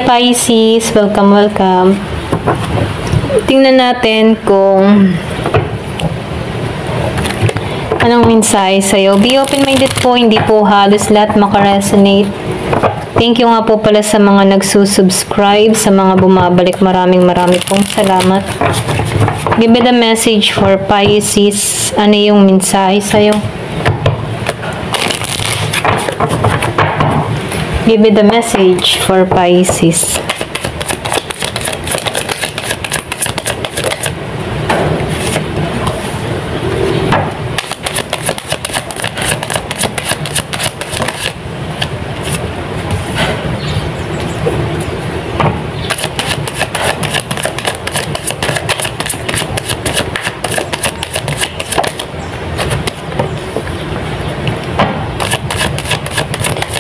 Pisces, welcome. Tingnan natin kung anong mensahe sa'yo. Be open-minded po, hindi po halos lahat makaresonate. Thank you nga po pala sa mga nagsusubscribe, sa mga bumabalik. Maraming pong salamat. Give me the message for Pisces. Ano yung mensahe sa'yo? Give me the message for Pisces.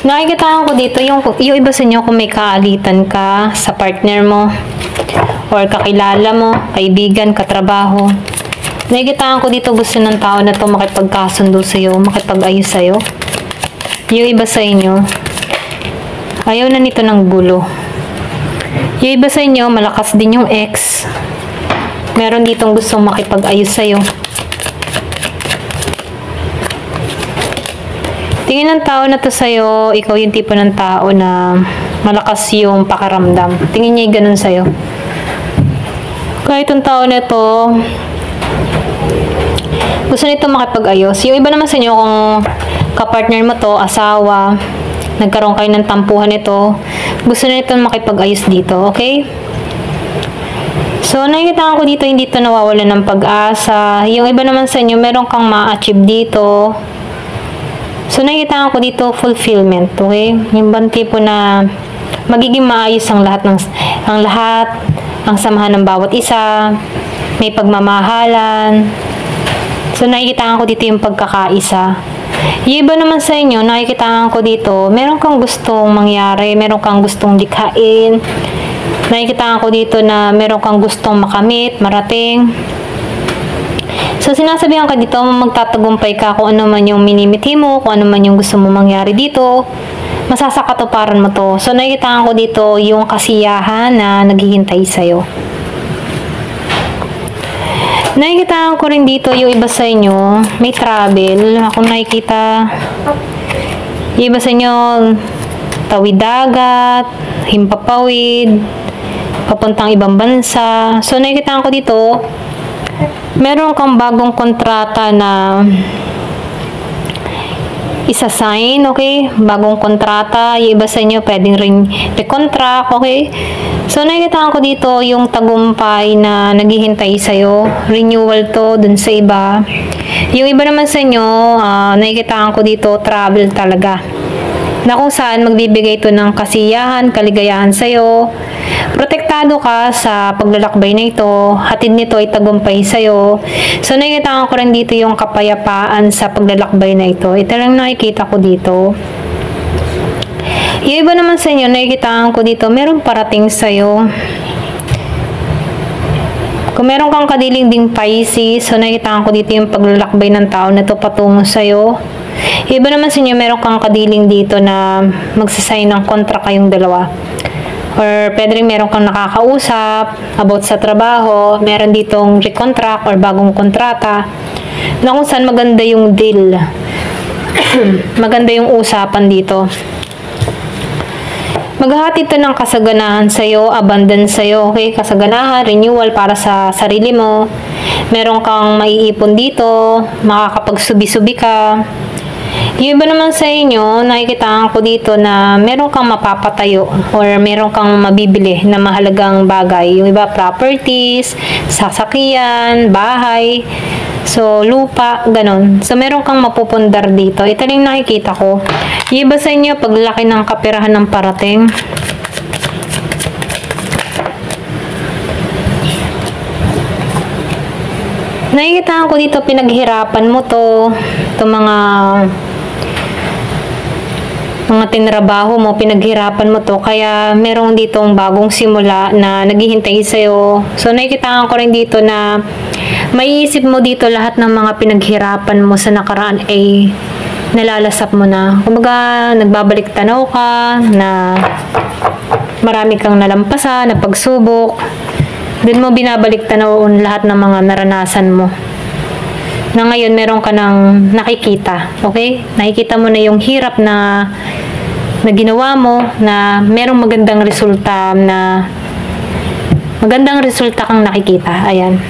Nakikita ko dito yung iba sa inyo kung may kaalitan ka sa partner mo or kakilala mo, kaibigan, katrabaho. Nakikita ko dito gusto ng tao na to makipagkasundo sa'yo, makipag-ayos sa'yo. Yung iba sa inyo, ayaw na nito ng gulo. Yung iba sa inyo, malakas din yung ex. Meron ditong gustong makipag-ayos sa'yo. Tingin ng tao na to sa'yo, ikaw yung tipo ng tao na malakas yung pakiramdam. Tingin niya yung ganun sa'yo. Kahit yung tao na to, gusto nito makipag-ayos. Yung iba naman sa inyo, kung kapartner mo to, asawa, nagkaroon kayo ng tampuhan nito, gusto nito makipag-ayos dito, okay? So, nakikita ko dito, hindi to nawawala ng pag-asa. Yung iba naman sa inyo, meron kang ma-achieve dito. So, nakikita ko dito fulfillment, okay? Yung bang tipo na magiging maayos ang lahat, ang samahan ng bawat isa, may pagmamahalan. So, nakikita ko dito yung pagkakaisa. Yung iba naman sa inyo, nakikita ko dito, meron kang gustong mangyari, meron kang gustong likhain. Nakikita ko dito na meron kang gustong makamit, marating. So, sinasabihan ka dito, magtatagumpay ka kung ano man yung minimithi mo, kung ano man yung gusto mo mangyari dito. Masasakatuparan mo to. So, nakikita ko dito yung kasiyahan na naghihintay sa'yo. Nakikita ko rin dito yung iba sa inyo, may travel. Ako nakikita, yung iba sa inyo, tawid dagat, himpapawid, papuntang ibang bansa. So, nakikita ko dito, meron kang bagong kontrata na isa-sign, okay? Bagong kontrata. Yung iba sa inyo, pwedeng ring recontract, okay? So, nakikita ko dito yung tagumpay na naghihintay sa'yo. Renewal to dun sa iba. Yung iba naman sa inyo, nakikita ko dito, travel talaga. Na kung saan magbibigay ito ng kasiyahan, kaligayahan sa'yo. Protektado ka sa paglalakbay na ito. Hatid nito ay tagumpay sa'yo. So, nakikita ko rin dito yung kapayapaan sa paglalakbay na ito. Ito lang nakikita ko dito. Yung iba naman sa inyo, nakikita ko dito, meron parating sa'yo. Kung meron kang kadiling ding Pisces, so nakikita ko dito yung paglalakbay ng tao na ito patungo sa'yo. Iba naman sa inyo, meron kang kadiling dito na magsasign ng kontra kayong dalawa. Or pwede rin meron kang nakakausap about sa trabaho, meron ditong recontract or bagong kontrata na kung saan maganda yung deal. Maganda yung usapan dito. Maghahatid ito ng kasaganahan sa'yo, abundance sa'yo, okay? Kasaganahan, renewal para sa sarili mo. Meron kang maiipon dito, makakapagsubi-subi ka. Yung iba naman sa inyo, nakikita ko dito na meron kang mapapatayo or meron kang mabibili na mahalagang bagay. Yung iba, properties, sasakyan, bahay, so lupa, ganon. So, meron kang mapupundar dito. Ito lang nakikita ko. Yung iba sa inyo, paglaki ng kapirahan ng parating, nakikita ko dito, pinaghirapan mo to. Ito mga tinrabaho mo, pinaghirapan mo to. Kaya merong ditong bagong simula na naghihintay sa'yo. So, nakikita ko rin dito na maiisip mo dito lahat ng mga pinaghirapan mo sa nakaraan ay nalalasap mo na. Kumbaga, nagbabalik tanaw ka na marami kang nalampasan, na pagsubok. Doon mo binabalik tanaw lahat ng mga naranasan mo. Na ngayon, meron ka ng nakikita. Okay? Nakikita mo na yung hirap na ginawa mo, na merong magandang resulta kang nakikita. Ayan.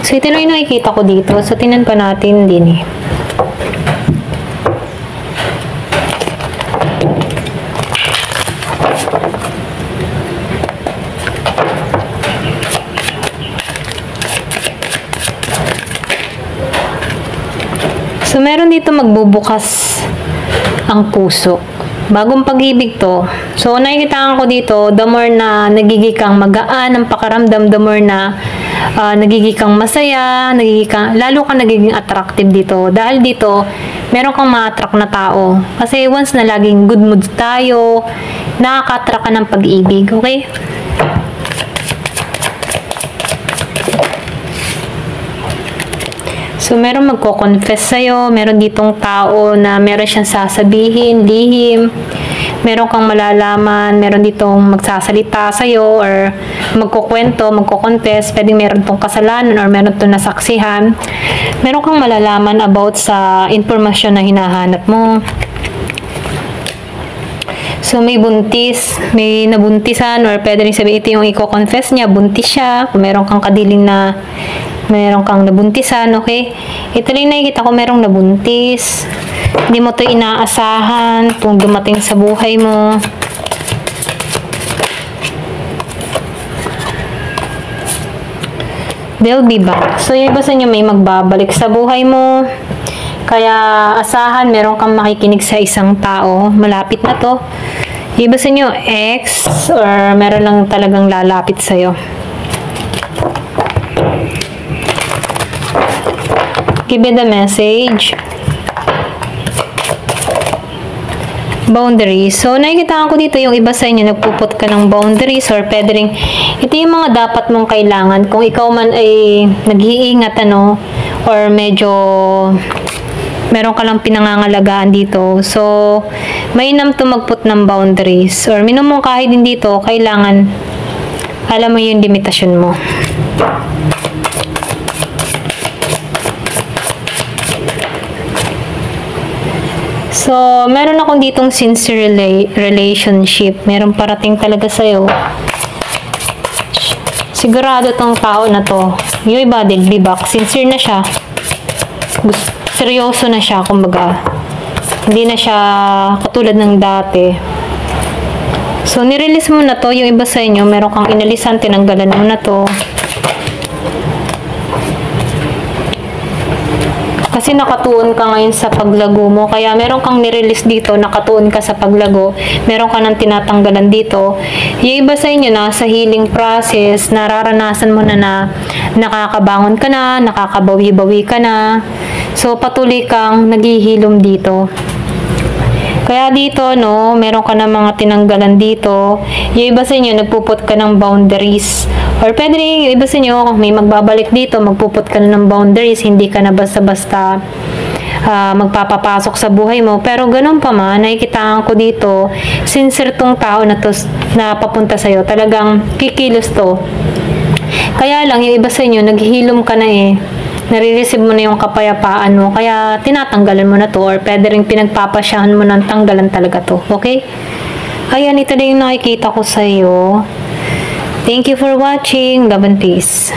So, ito na yung nakikita ko dito. So, tingnan pa natin din eh. So, meron dito magbubukas ang puso. Bagong pag-ibig to. So, nakikita ko dito, the more na nagiging kang magaan ang pakaramdam, the more na nagiging kang masaya, lalo kang nagiging attractive dito. Dahil dito, meron kang ma-attract na tao. Kasi once na laging good mood tayo, nakaka-attract ka ng pag-ibig. Okay? So, meron magko-confess sa'yo, meron ditong tao na meron siyang sasabihin, lihim, meron kang malalaman, meron ditong magsasalita sa'yo, or magkukwento, magko-confess, pwedeng meron tong kasalanan, or meron tong nasaksihan. Meron kang malalaman about sa informasyon na hinahanap mo. So, may buntis, may nabuntisan, or pwede rin sabihin ito yung i-confess niya, buntis siya, kung meron kang kadiling na meron kang nabuntisan, okay? Ito rin nakikita ko, merong nabuntis. Hindi mo ito inaasahan kung dumating sa buhay mo. They'll be back. So, yung iba sa inyo may magbabalik sa buhay mo. Kaya, asahan, meron kang makikinig sa isang tao. Malapit na to. Yung iba sa inyo, ex, or meron lang talagang lalapit sa'yo. Give me the message. Boundaries. So, nakikita ko dito yung iba sa inyo, nagpuput ka ng boundaries, or pwede rin, ito yung mga dapat mong kailangan. Kung ikaw man ay nag-iingat, or medyo meron ka lang pinangangalagaan dito. So, mainam to magput ng boundaries. Or minumungkahi din dito, kailangan alam mo yung limitasyon mo. So, meron akong ditong sincere relationship. Meron parating talaga sa'yo. Sigurado tong tao na to. Yung iba, they'll be back. Sincere na siya. Seryoso na siya, kumbaga. Hindi na siya katulad ng dati. So, nirelease mo na to. Yung iba sa inyo, meron kang inalisan, tinanggalan mo na to. Kasi nakatuon ka ngayon sa paglago mo. Kaya meron kang nirelease dito, nakatuon ka sa paglago. Meron ka nang tinatanggalan dito. Yung iba sa inyo na sa healing process, nararanasan mo na nakakabangon ka na, nakakabawi-bawi ka na. So, patuloy kang naghihilom dito. Kaya dito, meron ka na mga tinanggalan dito. Yung iba sa inyo, nagpuput ka ng boundaries. Or pwede rin, yung iba sa inyo, may magbabalik dito, magpuput ka na ng boundaries. Hindi ka na basta-basta magpapapasok sa buhay mo. Pero ganun pa man, nakikitaan ko dito, sincere tong tao na to na papunta sa'yo. Talagang kikilos to. Kaya lang, yung iba sa inyo, naghihilom ka na nare-receive mo na yung kapayapaan mo, kaya tinatanggalan mo na to, or pwede rin pinagpapasyahan mo ng tanggalan talaga to, okay? Ayan, ito na yung nakikita ko sa iyo. Thank you for watching. Love and peace.